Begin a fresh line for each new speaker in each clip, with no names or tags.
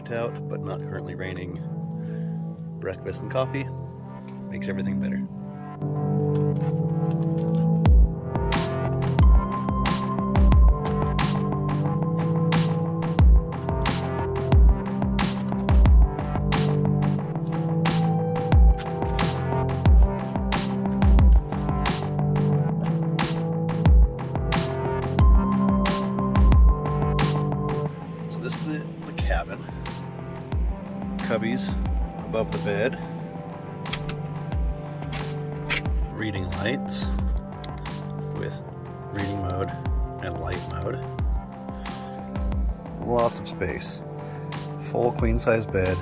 night out, but not currently raining. Breakfast and coffee makes everything better. This is the cabin. Cubbies above the bed. Reading lights with reading mode and light mode. Lots of space. Full queen size bed.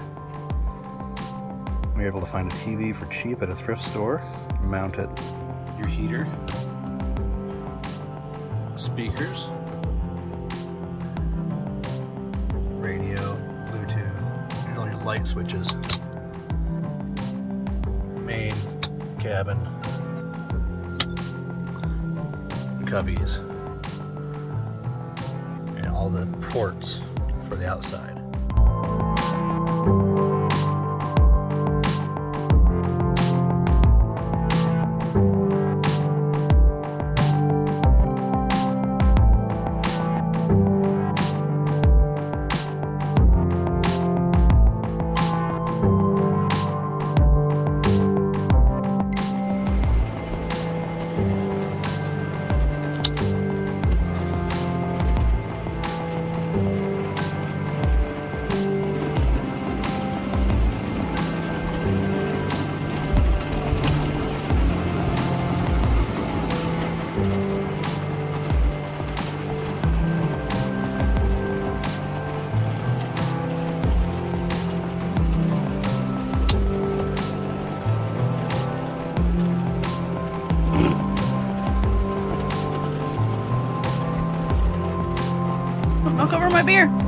We were able to find a TV for cheap at a thrift store. Mount it. Your heater. Speakers. Radio, Bluetooth, and all your light switches. Main cabin, cubbies, and all the ports for the outside.
Knock over my beer.